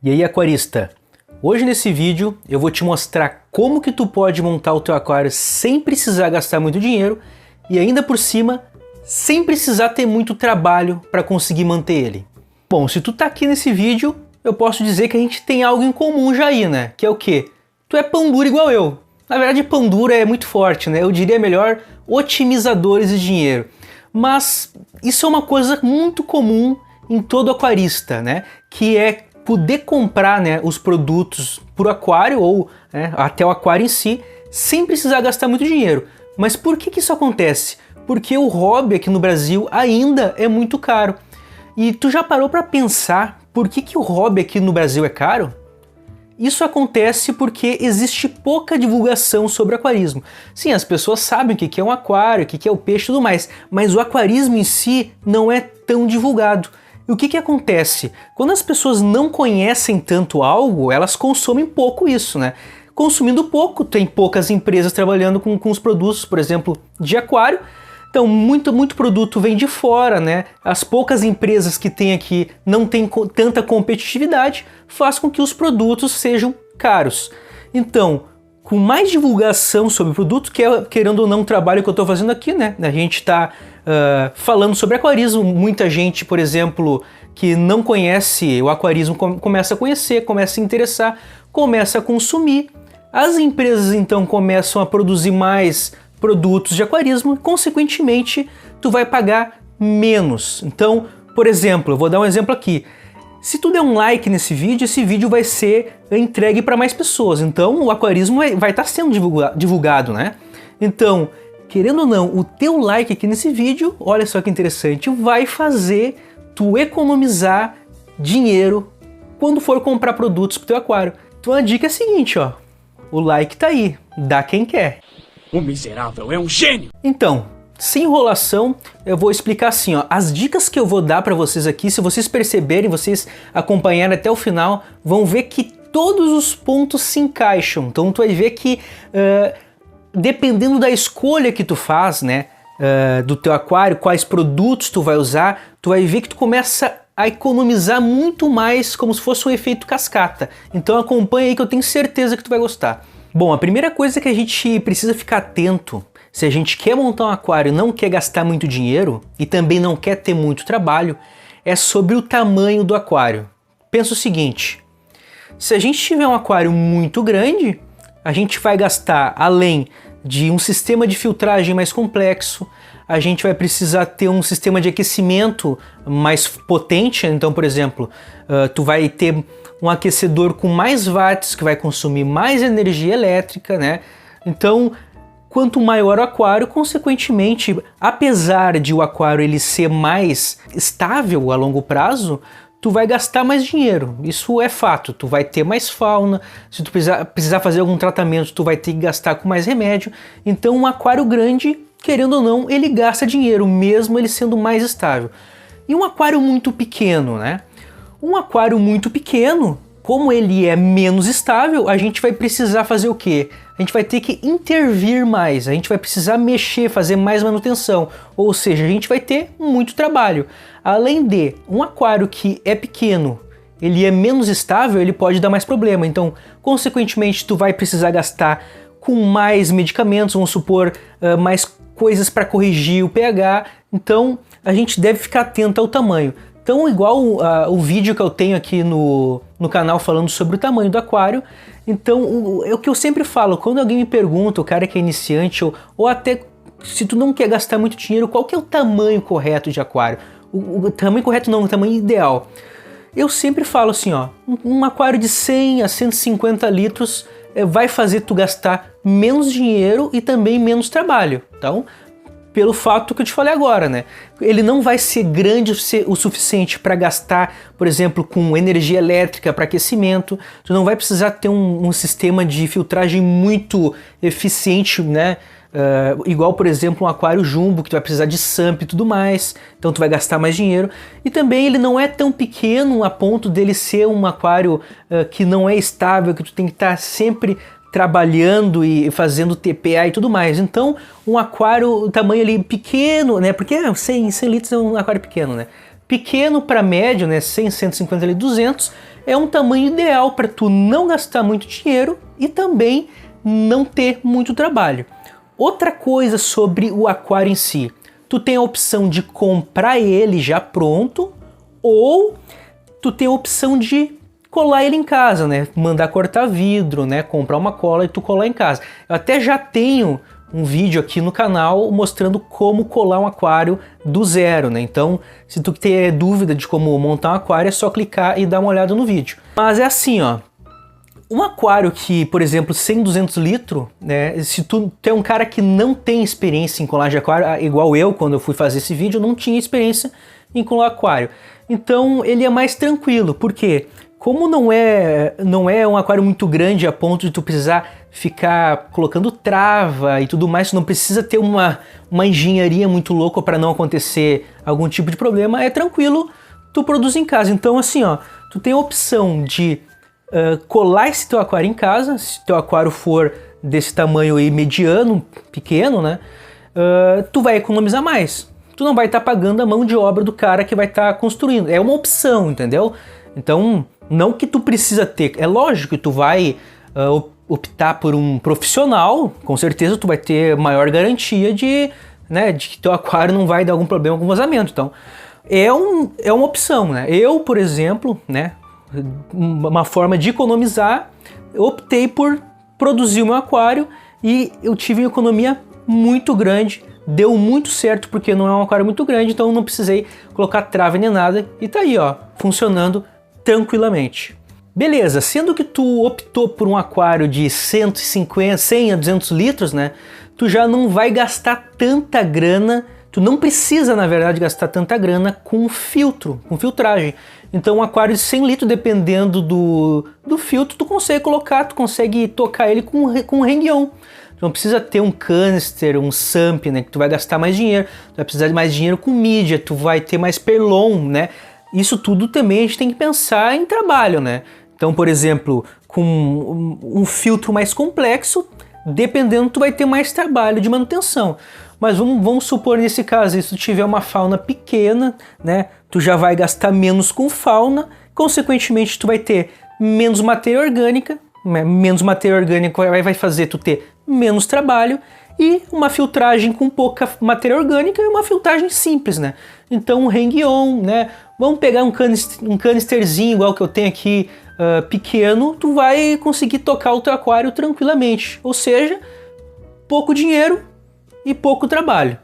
E aí, aquarista? Hoje nesse vídeo eu vou te mostrar como que tu pode montar o teu aquário sem precisar gastar muito dinheiro e ainda por cima sem precisar ter muito trabalho para conseguir manter ele. Bom, se tu tá aqui nesse vídeo, eu posso dizer que a gente tem algo em comum já aí, né? Que é o quê? Tu é pão duro igual eu. Na verdade, pão duro é muito forte, né? Eu diria melhor otimizadores de dinheiro. Mas isso é uma coisa muito comum em todo aquarista, né? Que é poder comprar, né, os produtos por aquário ou até o aquário em si, sem precisar gastar muito dinheiro. Mas por que isso acontece? Porque o hobby aqui no Brasil ainda é muito caro. E tu já parou para pensar por que o hobby aqui no Brasil é caro? Isso acontece porque existe pouca divulgação sobre aquarismo. Sim, as pessoas sabem o que é um aquário, o que é o peixe e tudo mais, mas o aquarismo em si não é tão divulgado. E o que acontece? Quando as pessoas não conhecem tanto algo, elas consomem pouco isso, né? Consumindo pouco, tem poucas empresas trabalhando com os produtos, por exemplo, de aquário. Então, muito produto vem de fora, né? As poucas empresas que tem aqui não tem tanta competitividade, faz com que os produtos sejam caros. Então, com mais divulgação sobre o produto, que é, querendo ou não, o trabalho que eu estou fazendo aqui, né? A gente está falando sobre aquarismo. Muita gente, por exemplo, que não conhece o aquarismo, começa a conhecer, começa a se interessar, começa a consumir. As empresas, então, começam a produzir mais produtos de aquarismo e, consequentemente, tu vai pagar menos. Então, por exemplo, eu vou dar um exemplo aqui. Se tu der um like nesse vídeo, esse vídeo vai ser entregue para mais pessoas. Então, o aquarismo vai estar sendo divulgado, né? Então, querendo ou não, o teu like aqui nesse vídeo, olha só que interessante, vai fazer tu economizar dinheiro quando for comprar produtos pro teu aquário. Então, a dica é a seguinte, ó. O like tá aí, dá quem quer. O miserável é um gênio! Então, sem enrolação, eu vou explicar assim, ó. As dicas que eu vou dar para vocês aqui, se vocês perceberem, vocês acompanharem até o final, vão ver que todos os pontos se encaixam. Então tu vai ver que, dependendo da escolha que tu faz, né, do teu aquário, quais produtos tu vai usar, tu vai ver que tu começa a economizar muito mais, como se fosse um efeito cascata. Então acompanha aí que eu tenho certeza que tu vai gostar. Bom, a primeira coisa que a gente precisa ficar atento, se a gente quer montar um aquário e não quer gastar muito dinheiro e também não quer ter muito trabalho, é sobre o tamanho do aquário. Pensa o seguinte, se a gente tiver um aquário muito grande, a gente vai gastar, além de um sistema de filtragem mais complexo, a gente vai precisar ter um sistema de aquecimento mais potente. Então, por exemplo, tu vai ter um aquecedor com mais watts, que vai consumir mais energia elétrica, né? Então, quanto maior o aquário, consequentemente, apesar de o aquário ele ser mais estável a longo prazo, tu vai gastar mais dinheiro. Isso é fato. Tu vai ter mais fauna. Se tu precisar fazer algum tratamento, tu vai ter que gastar com mais remédio. Então, um aquário grande, querendo ou não, ele gasta dinheiro, mesmo ele sendo mais estável. E um aquário muito pequeno, né? Um aquário muito pequeno, como ele é menos estável, a gente vai precisar fazer o quê? A gente vai ter que intervir mais, a gente vai precisar mexer, fazer mais manutenção, ou seja, a gente vai ter muito trabalho. Além de um aquário que é pequeno, ele é menos estável, ele pode dar mais problema, então, consequentemente, tu vai precisar gastar com mais medicamentos, vamos supor, mais coisas para corrigir o pH, então a gente deve ficar atento ao tamanho. Então, igual o vídeo que eu tenho aqui no canal falando sobre o tamanho do aquário, então é o que eu sempre falo, quando alguém me pergunta, o cara que é iniciante, ou até se tu não quer gastar muito dinheiro, qual que é o tamanho correto de aquário? O tamanho correto não, o tamanho ideal. Eu sempre falo assim, ó, um aquário de 100 a 150 litros vai fazer tu gastar menos dinheiro e também menos trabalho. Então, pelo fato que eu te falei agora, né? Ele não vai ser grande o suficiente para gastar, por exemplo, com energia elétrica para aquecimento. Tu não vai precisar ter um sistema de filtragem muito eficiente, né? Igual, por exemplo, um aquário jumbo, que tu vai precisar de SAMP e tudo mais. Então tu vai gastar mais dinheiro. E também ele não é tão pequeno a ponto dele ser um aquário que não é estável, que tu tem que estar sempre trabalhando e fazendo TPA e tudo mais. Então, um aquário, tamanho ali pequeno, né? Porque 100 litros é um aquário pequeno, né? Pequeno para médio, né? 100, 150 ali, 200, é um tamanho ideal para tu não gastar muito dinheiro e também não ter muito trabalho. Outra coisa sobre o aquário em si, tu tem a opção de comprar ele já pronto ou tu tem a opção de colar ele em casa, né? Mandar cortar vidro, né? Comprar uma cola e tu colar em casa. Eu até já tenho um vídeo aqui no canal mostrando como colar um aquário do zero, né? Então, se tu ter dúvida de como montar um aquário, é só clicar e dar uma olhada no vídeo. Mas é assim, ó. Um aquário que, por exemplo, 100, 200 litros, né? Se tu é um cara que não tem experiência em colagem de aquário, igual eu, quando eu fui fazer esse vídeo, eu não tinha experiência em colar aquário. Então, ele é mais tranquilo. Por quê? Como não é um aquário muito grande a ponto de tu precisar ficar colocando trava e tudo mais, tu não precisa ter uma engenharia muito louca para não acontecer algum tipo de problema, é tranquilo tu produzir em casa. Então assim, ó, tu tem a opção de colar esse teu aquário em casa, se teu aquário for desse tamanho aí mediano, pequeno, né, tu vai economizar mais. Tu não vai estar pagando a mão de obra do cara que vai estar construindo. É uma opção, entendeu? Então, não que tu precisa ter. É lógico que tu vai optar por um profissional, com certeza tu vai ter maior garantia de que teu aquário não vai dar algum problema com o vazamento. Então, é uma opção, né? Eu, por exemplo, né, uma forma de economizar, eu optei por produzir o meu aquário e eu tive uma economia muito grande. Deu muito certo porque não é um aquário muito grande, então eu não precisei colocar trava nem nada. E tá aí, ó, funcionando tranquilamente. Beleza, sendo que tu optou por um aquário de 150, 100 a 200 litros, né? Tu já não vai gastar tanta grana, tu não precisa, na verdade, gastar tanta grana com filtro, com filtragem. Então um aquário de 100 litros, dependendo do filtro, tu consegue colocar, tu consegue tocar ele com um hang-on. Tu não precisa ter um canister, um sump, né? Que tu vai gastar mais dinheiro, tu vai precisar de mais dinheiro com mídia, tu vai ter mais perlon, né? Isso tudo também a gente tem que pensar em trabalho, né? Então, por exemplo, com um filtro mais complexo, dependendo, tu vai ter mais trabalho de manutenção. Mas vamos supor nesse caso, se tu tiver uma fauna pequena, né? Tu já vai gastar menos com fauna, consequentemente tu vai ter menos matéria orgânica, né? Menos matéria orgânica vai fazer tu ter menos trabalho e uma filtragem com pouca matéria orgânica é uma filtragem simples, né? Então um hang-on, né? Vamos pegar um canisterzinho igual que eu tenho aqui, pequeno, tu vai conseguir tocar o teu aquário tranquilamente. Ou seja, pouco dinheiro e pouco trabalho.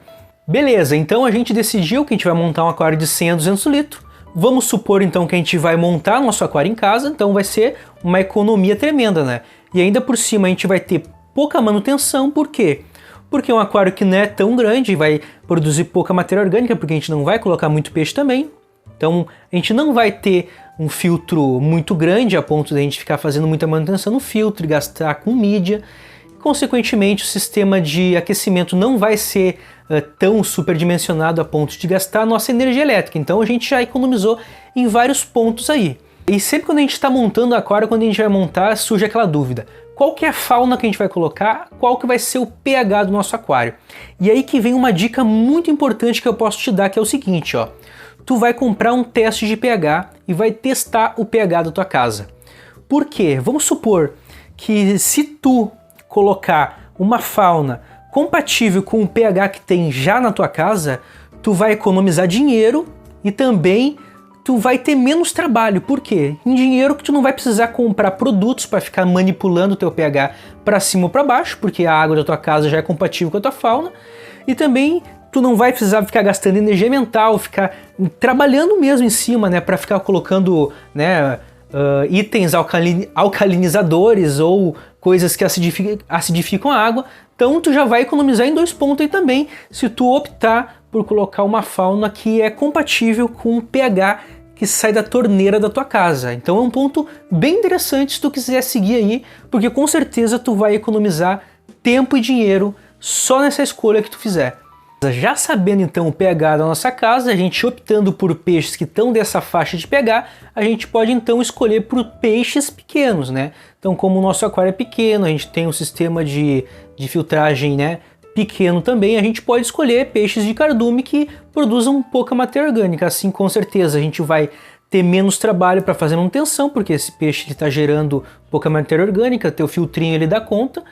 Beleza, então a gente decidiu que a gente vai montar um aquário de 100 a 200 litros. Vamos supor então que a gente vai montar nosso aquário em casa, então vai ser uma economia tremenda, né? E ainda por cima a gente vai ter pouca manutenção, por quê? Porque é um aquário que não é tão grande, vai produzir pouca matéria orgânica, porque a gente não vai colocar muito peixe também. Então a gente não vai ter um filtro muito grande a ponto de a gente ficar fazendo muita manutenção no filtro e gastar com mídia. Consequentemente, o sistema de aquecimento não vai ser tão superdimensionado a ponto de gastar a nossa energia elétrica. Então a gente já economizou em vários pontos aí. E sempre quando a gente está montando o aquário, quando a gente vai montar, surge aquela dúvida. Qual que é a fauna que a gente vai colocar? Qual que vai ser o pH do nosso aquário? E aí que vem uma dica muito importante que eu posso te dar, que é o seguinte, ó. Tu vai comprar um teste de pH e vai testar o pH da tua casa. Por quê? Vamos supor que se tu colocar uma fauna compatível com o pH que tem já na tua casa, tu vai economizar dinheiro e também tu vai ter menos trabalho. Por quê? Em dinheiro que tu não vai precisar comprar produtos para ficar manipulando o teu pH para cima ou para baixo, porque a água da tua casa já é compatível com a tua fauna, e também tu não vai precisar ficar gastando energia mental, ficar trabalhando mesmo em cima, né, para ficar colocando, né, itens alcalinizadores ou coisas que acidificam a água. Então tu já vai economizar em 2 pontos aí também, se tu optar por colocar uma fauna que é compatível com o pH que sai da torneira da tua casa. Então é um ponto bem interessante se tu quiser seguir aí, porque com certeza tu vai economizar tempo e dinheiro só nessa escolha que tu fizer. Já sabendo então o pH da nossa casa, a gente optando por peixes que estão dessa faixa de pH, a gente pode então escolher por peixes pequenos, né? Então como o nosso aquário é pequeno, a gente tem um sistema de filtragem, né, pequeno também, a gente pode escolher peixes de cardume que produzam pouca matéria orgânica. Assim com certeza a gente vai ter menos trabalho para fazer manutenção, porque esse peixe está gerando pouca matéria orgânica, teu filtrinho ele dá conta,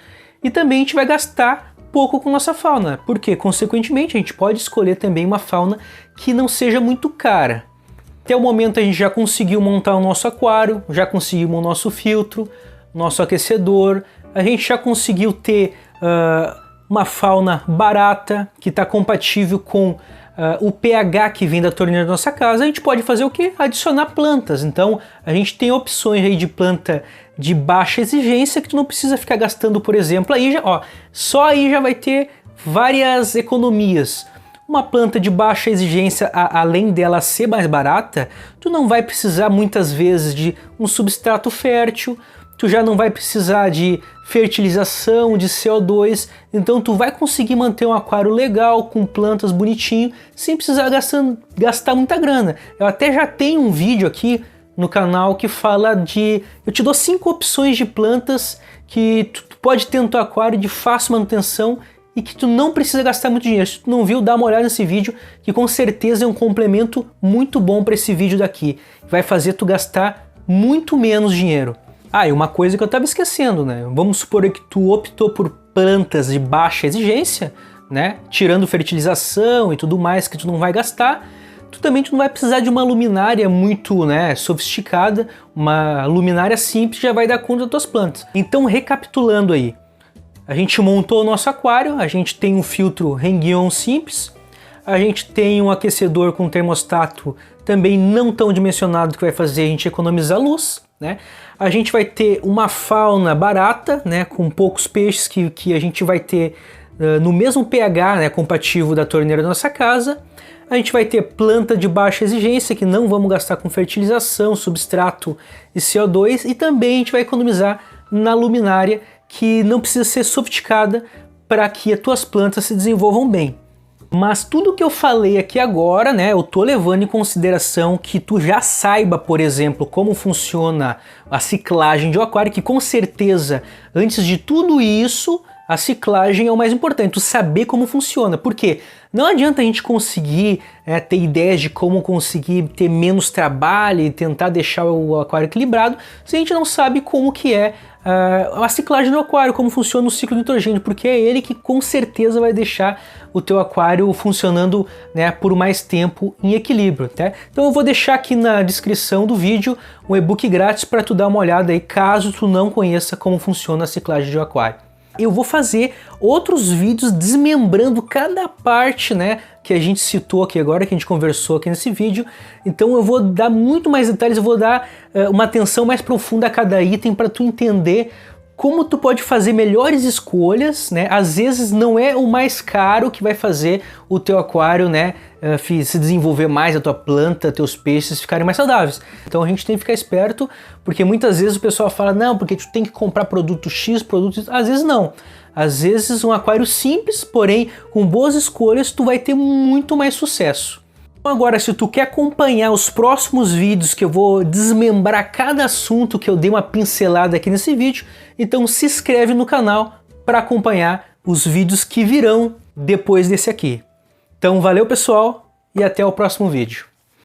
e também a gente vai gastar pouco com nossa fauna, porque consequentemente a gente pode escolher também uma fauna que não seja muito cara. Até o momento a gente já conseguiu montar o nosso aquário, já conseguimos o nosso filtro, nosso aquecedor, a gente já conseguiu ter uma fauna barata que está compatível com o pH que vem da torneira da nossa casa. A gente pode fazer o que? Adicionar plantas. Então a gente tem opções aí de planta de baixa exigência que tu não precisa ficar gastando, por exemplo, aí já, ó, só aí já vai ter várias economias. Uma planta de baixa exigência, além dela ser mais barata, tu não vai precisar muitas vezes de um substrato fértil, tu já não vai precisar de fertilização, de CO2, então tu vai conseguir manter um aquário legal, com plantas bonitinho, sem precisar gastar muita grana. Eu até já tenho um vídeo aqui no canal que fala de... eu te dou 5 opções de plantas que tu pode ter no teu aquário de fácil manutenção e que tu não precisa gastar muito dinheiro. Se tu não viu, dá uma olhada nesse vídeo, que com certeza é um complemento muito bom para esse vídeo daqui. Vai fazer tu gastar muito menos dinheiro. Ah, e uma coisa que eu estava esquecendo, né? Vamos supor que tu optou por plantas de baixa exigência, né? Tirando fertilização e tudo mais que tu não vai gastar, tu não vai precisar de uma luminária muito, né, sofisticada. Uma luminária simples já vai dar conta das tuas plantas. Então, recapitulando aí, a gente montou o nosso aquário, a gente tem um filtro Renguion simples, a gente tem um aquecedor com termostato também não tão dimensionado que vai fazer a gente economizar luz, né? A gente vai ter uma fauna barata, né, com poucos peixes que a gente vai ter no mesmo pH, né, compatível da torneira da nossa casa. A gente vai ter planta de baixa exigência, que não vamos gastar com fertilização, substrato e CO2, e também a gente vai economizar na luminária, que não precisa ser sofisticada para que as tuas plantas se desenvolvam bem. Mas tudo que eu falei aqui agora, né, eu tô levando em consideração que tu já saiba, por exemplo, como funciona a ciclagem de um aquário, que com certeza, antes de tudo isso, a ciclagem é o mais importante, tu saber como funciona. Por quê? Não adianta a gente conseguir ter ideias de como conseguir ter menos trabalho e tentar deixar o aquário equilibrado se a gente não sabe como que é a ciclagem do aquário, como funciona o ciclo de nitrogênio, porque é ele que com certeza vai deixar o teu aquário funcionando, né, por mais tempo em equilíbrio, tá? Então eu vou deixar aqui na descrição do vídeo um e-book grátis para tu dar uma olhada aí, caso tu não conheça como funciona a ciclagem de um aquário. Eu vou fazer outros vídeos desmembrando cada parte, né, que a gente citou aqui agora, que a gente conversou aqui nesse vídeo. Então eu vou dar muito mais detalhes, eu vou dar uma atenção mais profunda a cada item para tu entender como tu pode fazer melhores escolhas, né? Às vezes não é o mais caro que vai fazer o teu aquário, né, se desenvolver mais, a tua planta, teus peixes ficarem mais saudáveis. Então a gente tem que ficar esperto, porque muitas vezes o pessoal fala, não, porque tu tem que comprar produto X, produto Y. Às vezes não. Às vezes um aquário simples, porém com boas escolhas, tu vai ter muito mais sucesso. Agora, se tu quer acompanhar os próximos vídeos que eu vou desmembrar cada assunto que eu dei uma pincelada aqui nesse vídeo, então se inscreve no canal para acompanhar os vídeos que virão depois desse aqui. Então valeu pessoal e até o próximo vídeo.